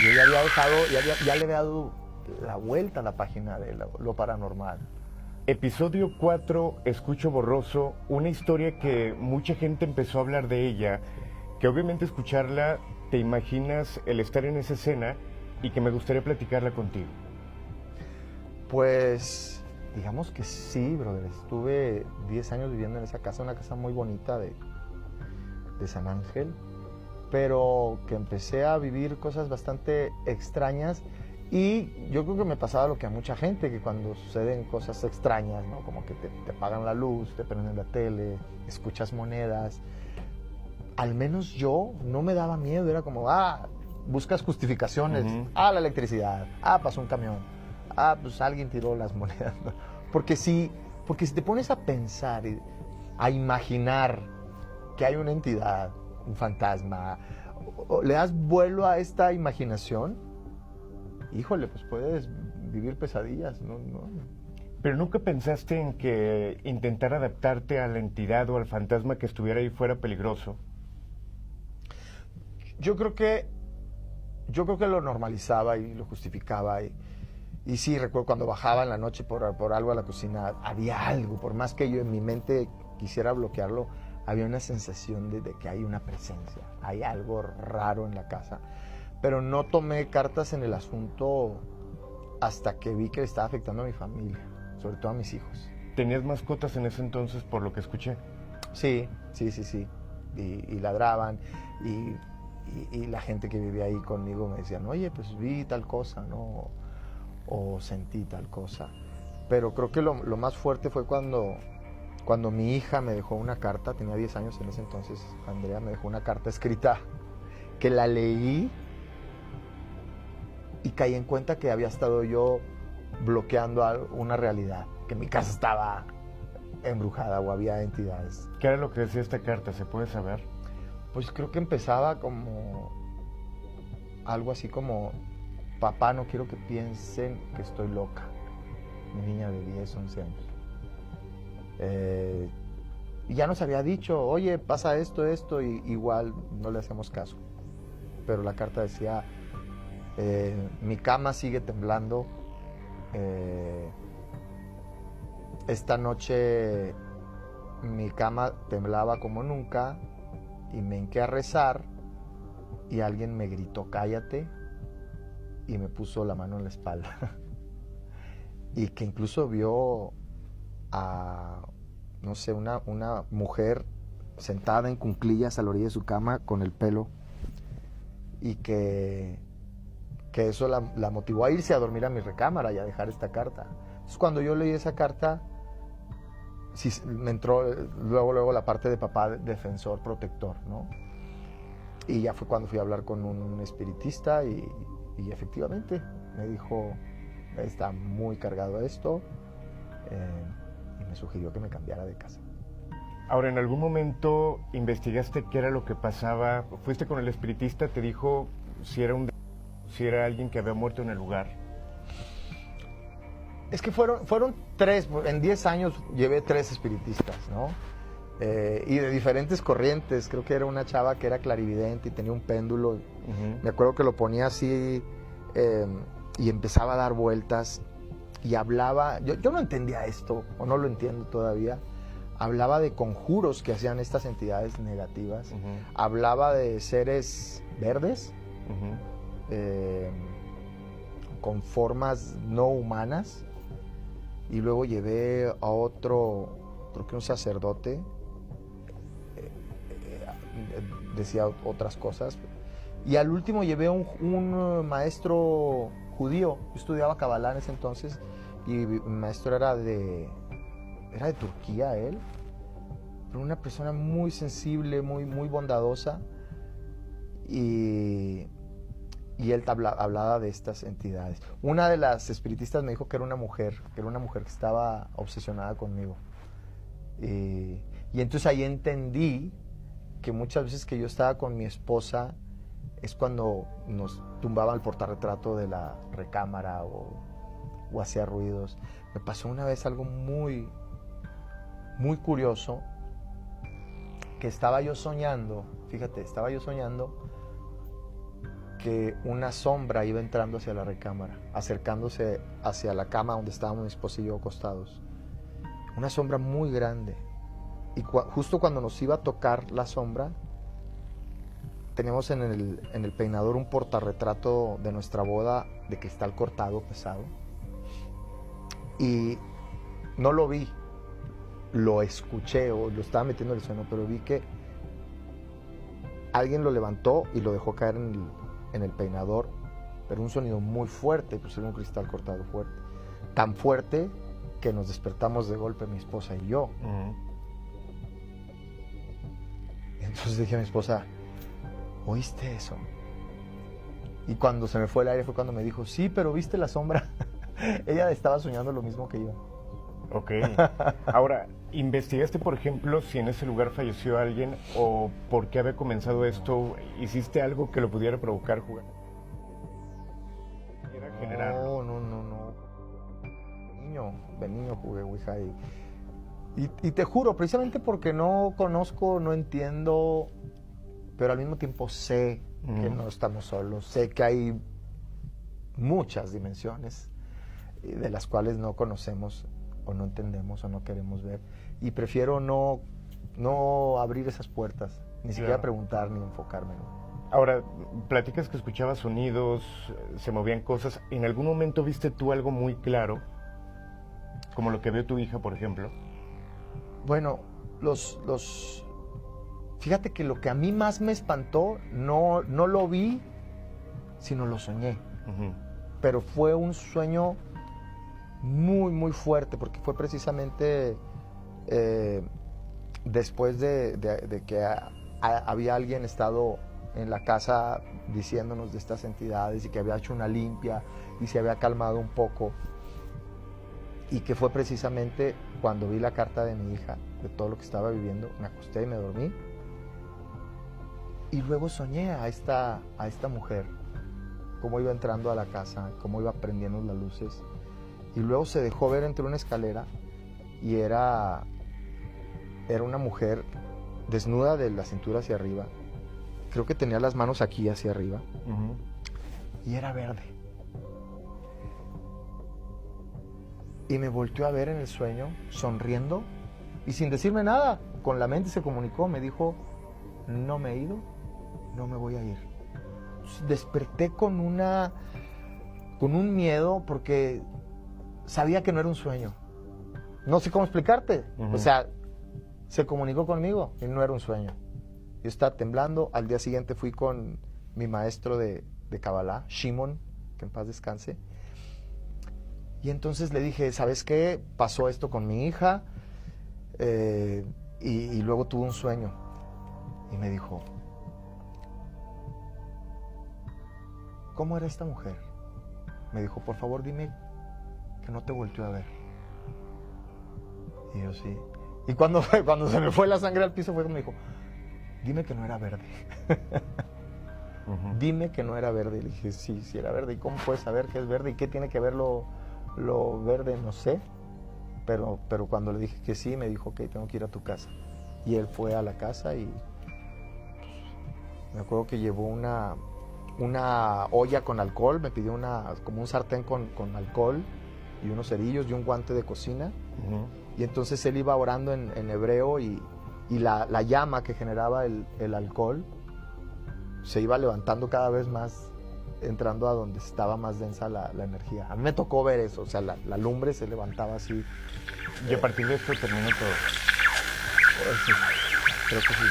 yo ya había dejado, ya le había dado la vuelta a la página de lo paranormal. Episodio 4, Escucho Borroso, una historia que mucha gente empezó a hablar de ella, que obviamente escucharla te imaginas el estar en esa escena y que me gustaría platicarla contigo. Pues, digamos que sí, brother. Estuve 10 años viviendo en esa casa, una casa muy bonita de San Ángel, pero que empecé a vivir cosas bastante extrañas. Y yo creo que me pasaba lo que a mucha gente, que cuando suceden cosas extrañas, ¿no? Como que te apagan la luz, te prenden la tele, escuchas monedas. Al menos yo no me daba miedo, era como, buscas justificaciones. La electricidad, pasó un camión, pues alguien tiró las monedas. ¿No? Porque si te pones a pensar, a imaginar que hay una entidad, un fantasma, o le das vuelo a esta imaginación, híjole, pues puedes vivir pesadillas, ¿no? Pero ¿nunca pensaste en que intentar adaptarte a la entidad o al fantasma que estuviera ahí fuera peligroso? Yo creo que lo normalizaba y lo justificaba. Y sí, recuerdo cuando bajaba en la noche por algo a la cocina, había algo, por más que yo en mi mente quisiera bloquearlo, había una sensación de que hay una presencia, hay algo raro en la casa. Pero no tomé cartas en el asunto hasta que vi que le estaba afectando a mi familia, sobre todo a mis hijos. ¿Tenías mascotas en ese entonces, por lo que escuché? Sí. Y ladraban, y la gente que vivía ahí conmigo me decían, oye, pues vi tal cosa, ¿no? O sentí tal cosa. Pero creo que lo más fuerte fue cuando mi hija me dejó una carta, tenía 10 años en ese entonces, Andrea me dejó una carta escrita que la leí y caí en cuenta que había estado yo bloqueando una realidad, que mi casa estaba embrujada o había entidades. ¿Qué era lo que decía esta carta? ¿Se puede saber? Pues creo que empezaba como algo así como, papá, no quiero que piensen que estoy loca. Mi niña de 10, 11 años. Y ya nos había dicho, oye, pasa esto, y igual no le hacemos caso. Pero la carta decía, mi cama sigue temblando, esta noche mi cama temblaba como nunca y me hinqué a rezar y alguien me gritó cállate y me puso la mano en la espalda y que incluso vio a, no sé, una mujer sentada en cuclillas a la orilla de su cama con el pelo, y que eso la motivó a irse a dormir a mi recámara y a dejar esta carta. Entonces cuando yo leí esa carta, sí, me entró luego la parte de papá defensor, protector, ¿no? Y ya fue cuando fui a hablar con un espiritista y efectivamente me dijo, está muy cargado esto, y me sugirió que me cambiara de casa. Ahora, ¿en algún momento investigaste qué era lo que pasaba? ¿Fuiste con el espiritista? ¿Te dijo si era alguien que había muerto en el lugar? Es que fueron 3, en 10 años llevé 3 espiritistas, ¿no? Y de diferentes corrientes. Creo que era una chava que era clarividente y tenía un péndulo. Me acuerdo que lo ponía así y empezaba a dar vueltas y hablaba. Yo no entendía esto, o no lo entiendo todavía. Hablaba de conjuros que hacían estas entidades negativas. Hablaba de seres verdes, con formas no humanas. Y luego llevé a otro, creo que un sacerdote, decía otras cosas. Y al último llevé un maestro judío. Yo estudiaba Kabbalah en ese entonces y mi maestro era de Turquía, él. Pero una persona muy sensible, muy bondadosa. Y él hablaba de estas entidades. Una de las espiritistas me dijo que era una mujer que estaba obsesionada conmigo. Y entonces ahí entendí que muchas veces que yo estaba con mi esposa es cuando nos tumbaba el portarretrato de la recámara o hacía ruidos. Me pasó una vez algo muy, muy curioso, que estaba yo soñando que una sombra iba entrando hacia la recámara, acercándose hacia la cama donde estábamos mi esposa y yo acostados. Una sombra muy grande. Y justo cuando nos iba a tocar la sombra, teníamos en el peinador un portarretrato de nuestra boda de cristal cortado, pesado. Y no lo vi, lo escuché o lo estaba metiendo en el sueño, pero vi que alguien lo levantó y lo dejó caer en el peinador, pero un sonido muy fuerte, pues era un cristal cortado fuerte. Tan fuerte que nos despertamos de golpe mi esposa y yo. Entonces dije a mi esposa, ¿oíste eso? Y cuando se me fue el aire fue cuando me dijo, sí, pero ¿viste la sombra? Ella estaba soñando lo mismo que yo. Ok. Ahora, ¿investigaste, por ejemplo, si en ese lugar falleció alguien o por qué había comenzado esto? ¿Hiciste algo que lo pudiera provocar jugar? No. De niño jugué Ouija y te juro, precisamente porque no conozco, no entiendo, pero al mismo tiempo sé que no estamos solos, sé que hay muchas dimensiones de las cuales no conocemos o no entendemos o no queremos ver, y prefiero no abrir esas puertas, ni siquiera preguntar ni enfocarme, ¿no? Ahora, platicas que escuchabas sonidos, se movían cosas. ¿En algún momento viste tú algo muy claro? Como lo que vio tu hija, por ejemplo. Bueno, fíjate que lo que a mí más me espantó, no lo vi, sino lo soñé. Pero fue un sueño muy, muy fuerte, porque fue precisamente después de que había alguien estado en la casa diciéndonos de estas entidades y que había hecho una limpia y se había calmado un poco, y que fue precisamente cuando vi la carta de mi hija, de todo lo que estaba viviendo, me acosté y me dormí, y luego soñé a esta mujer, cómo iba entrando a la casa, cómo iba prendiendo las luces, y luego se dejó ver entre una escalera, y era una mujer desnuda de la cintura hacia arriba, creo que tenía las manos aquí hacia arriba, y era verde. Y me volteó a ver en el sueño, sonriendo, y sin decirme nada, con la mente se comunicó, me dijo, no me he ido, no me voy a ir. Desperté con un miedo, porque sabía que no era un sueño. No sé cómo explicarte. O sea, se comunicó conmigo y no era un sueño. Yo estaba temblando. Al día siguiente fui con mi maestro de Kabbalah, Shimon, que en paz descanse. Y entonces le dije, ¿sabes qué? Pasó esto con mi hija y luego tuve un sueño. Y me dijo, ¿cómo era esta mujer? Me dijo, por favor dime que no te volteó a ver. Y yo sí. Y cuando se me fue la sangre al piso fue cuando me dijo, dime que no era verde. Dime que no era verde. Y le dije, sí era verde. ¿Y cómo puedes saber que es verde? ¿Y qué tiene que ver lo verde? No sé. Pero cuando le dije que sí, me dijo, ok, tengo que ir a tu casa. Y él fue a la casa y me acuerdo que llevó una olla con alcohol, me pidió como un sartén con alcohol y unos cerillos y un guante de cocina. Y entonces él iba orando en hebreo y la llama que generaba el alcohol se iba levantando cada vez más, entrando a donde estaba más densa la energía. A mí me tocó ver eso, o sea, la lumbre se levantaba así. Y a partir de esto terminó todo. Sí, creo que sí.